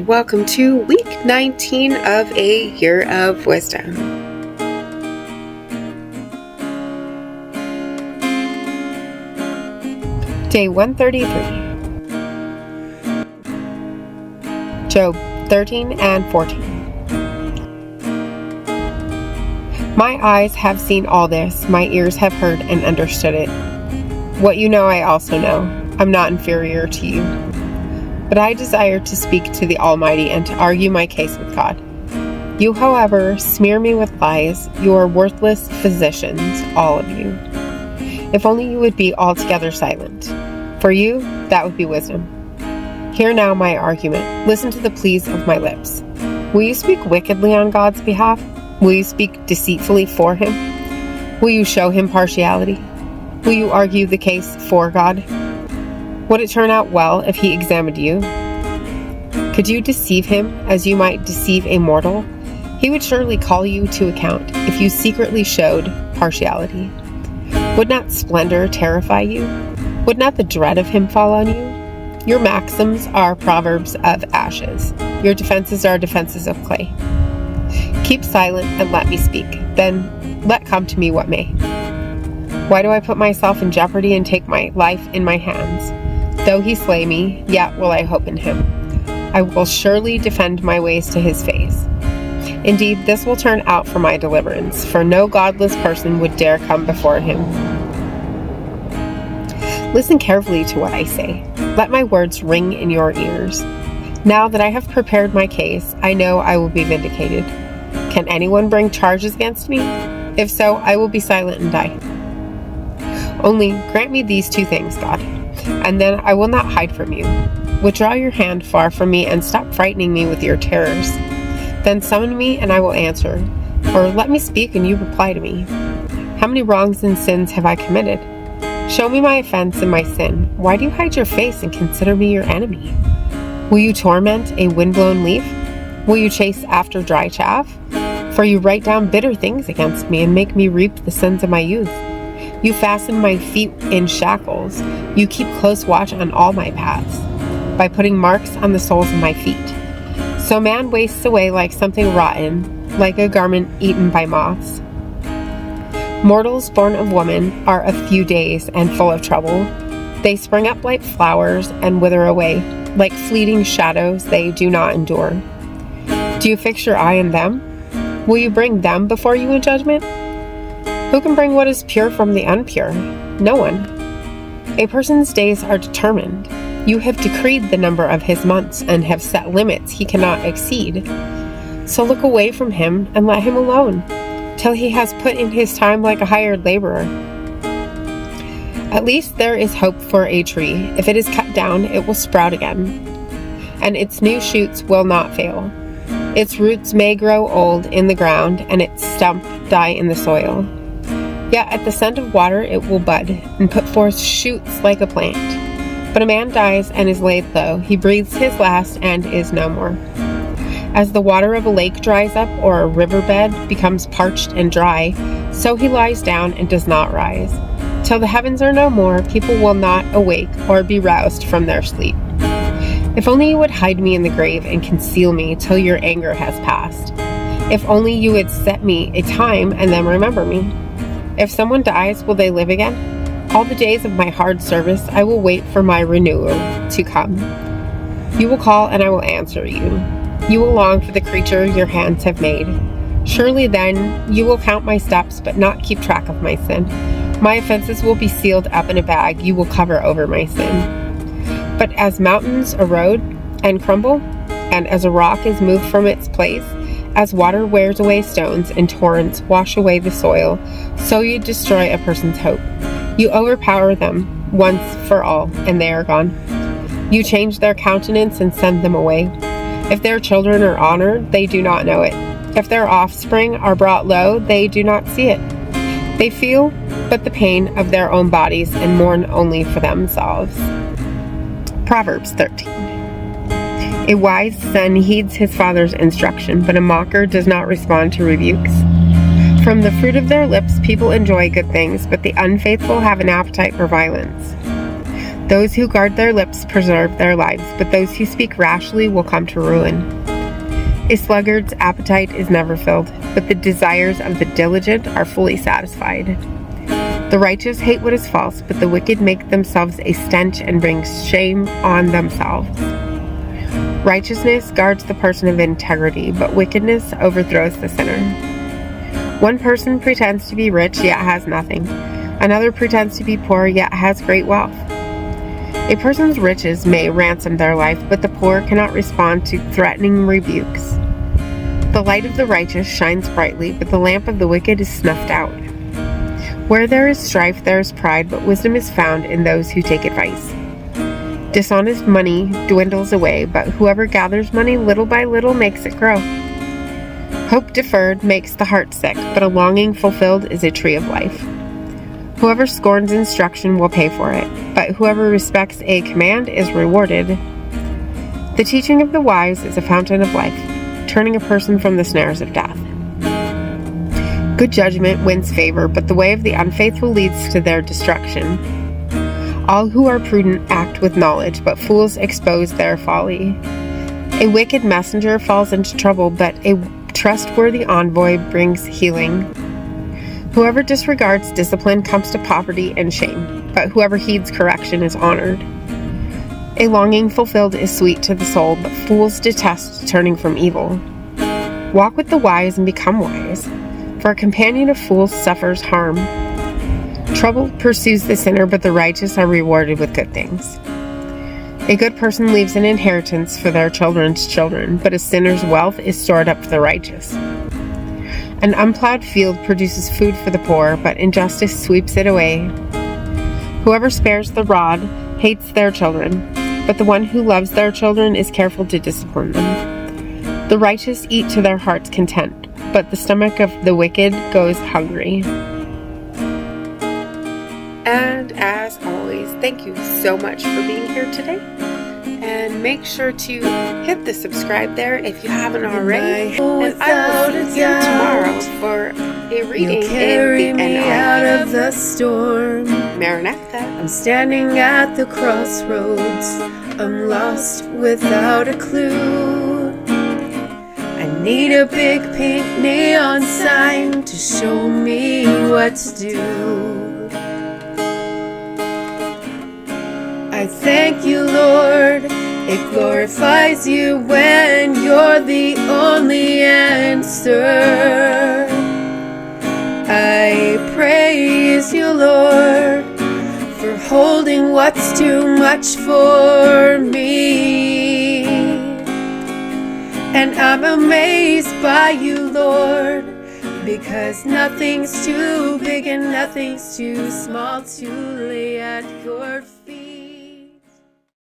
and welcome to week 19 of a year of wisdom. Day 133. Job 13 and 14. My eyes have seen all this, my ears have heard and understood it. What you know I also know. I'm not inferior to you. But I desire to speak to the Almighty and to argue my case with God. You, however, smear me with lies. You are worthless physicians, all of you. If only you would be altogether silent. For you, that would be wisdom. Hear now my argument. Listen to the pleas of my lips. Will you speak wickedly on God's behalf? Will you speak deceitfully for him? Will you show him partiality? Will you argue the case for God? Would it turn out well if he examined you? Could you deceive him as you might deceive a mortal? He would surely call you to account if you secretly showed partiality. Would not splendor terrify you? Would not the dread of him fall on you? Your maxims are proverbs of ashes. Your defenses are defenses of clay. Keep silent and let me speak. Then let come to me what may. Why do I put myself in jeopardy and take my life in my hands? Though he slay me, yet will I hope in him. I will surely defend my ways to his face. Indeed, this will turn out for my deliverance, for no godless person would dare come before him. Listen carefully to what I say. Let my words ring in your ears. Now that I have prepared my case, I know I will be vindicated. Can anyone bring charges against me? If so, I will be silent and die. Only grant me these two things, God, and then I will not hide from you. Withdraw your hand far from me and stop frightening me with your terrors. Then summon me and I will answer, or let me speak and you reply to me. How many wrongs and sins have I committed? Show me my offense and my sin. Why do you hide your face and consider me your enemy? Will you torment a windblown leaf? Will you chase after dry chaff? For you write down bitter things against me and make me reap the sins of my youth. You fasten my feet in shackles. You keep close watch on all my paths, by putting marks on the soles of my feet. So man wastes away like something rotten, like a garment eaten by moths. Mortals born of woman are a few days and full of trouble. They spring up like flowers and wither away. Like fleeting shadows, they do not endure. Do you fix your eye on them? Will you bring them before you in judgment? Who can bring what is pure from the impure? No one. A person's days are determined. You have decreed the number of his months and have set limits he cannot exceed. So look away from him and let him alone, till he has put in his time like a hired laborer. At least there is hope for a tree. If it is cut down, it will sprout again, and its new shoots will not fail. Its roots may grow old in the ground, and its stump die in the soil. Yet at the scent of water it will bud, and put forth shoots like a plant. But a man dies and is laid low. He breathes his last and is no more. As the water of a lake dries up, or a riverbed becomes parched and dry, so he lies down and does not rise. Till the heavens are no more, people will not awake or be roused from their sleep. If only you would hide me in the grave and conceal me till your anger has passed. If only you would set me a time and then remember me. If someone dies, will they live again? All the days of my hard service, I will wait for my renewal to come. You will call and I will answer you. You will long for the creature your hands have made. Surely then you will count my steps, but not keep track of my sin. My offenses will be sealed up in a bag. You will cover over my sin. But as mountains erode and crumble, and as a rock is moved from its place, as water wears away stones and torrents wash away the soil, so you destroy a person's hope. You overpower them once for all, and they are gone. You change their countenance and send them away. If their children are honored, they do not know it. If their offspring are brought low, they do not see it. They feel but the pain of their own bodies and mourn only for themselves. Proverbs 13. A wise son heeds his father's instruction, but a mocker does not respond to rebukes. From the fruit of their lips people enjoy good things, but the unfaithful have an appetite for violence. Those who guard their lips preserve their lives, but those who speak rashly will come to ruin. A sluggard's appetite is never filled, but the desires of the diligent are fully satisfied. The righteous hate what is false, but the wicked make themselves a stench and bring shame on themselves. Righteousness guards the person of integrity, but wickedness overthrows the sinner. One person pretends to be rich, yet has nothing. Another pretends to be poor, yet has great wealth. A person's riches may ransom their life, but the poor cannot respond to threatening rebukes. The light of the righteous shines brightly, but the lamp of the wicked is snuffed out. Where there is strife, there is pride, but wisdom is found in those who take advice. Dishonest money dwindles away, but whoever gathers money little by little makes it grow. Hope deferred makes the heart sick, but a longing fulfilled is a tree of life. Whoever scorns instruction will pay for it, but whoever respects a command is rewarded. The teaching of the wise is a fountain of life, turning a person from the snares of death. Good judgment wins favor, but the way of the unfaithful leads to their destruction. All who are prudent act with knowledge, but fools expose their folly. A wicked messenger falls into trouble, but a trustworthy envoy brings healing. Whoever disregards discipline comes to poverty and shame, but whoever heeds correction is honored. A longing fulfilled is sweet to the soul, but fools detest turning from evil. Walk with the wise and become wise, for a companion of fools suffers harm. Trouble pursues the sinner, but the righteous are rewarded with good things. A good person leaves an inheritance for their children's children, but a sinner's wealth is stored up for the righteous. An unplowed field produces food for the poor, but injustice sweeps it away. Whoever spares the rod hates their children, but the one who loves their children is careful to discipline them. The righteous eat to their heart's content, but the stomach of the wicked goes hungry. And as always, thank you so much for being here today. And make sure to hit the subscribe there if you haven't already. And I will see you tomorrow for a reading in the NIV. Out of the storm. Maranatha. I'm standing at the crossroads. I'm lost without a clue. I need a big pink neon sign to show me what to do. I thank you, Lord. It glorifies you when you're the only answer. I praise you, Lord, for holding what's too much for me. And I'm amazed by you, Lord, because nothing's too big and nothing's too small to lay at your feet.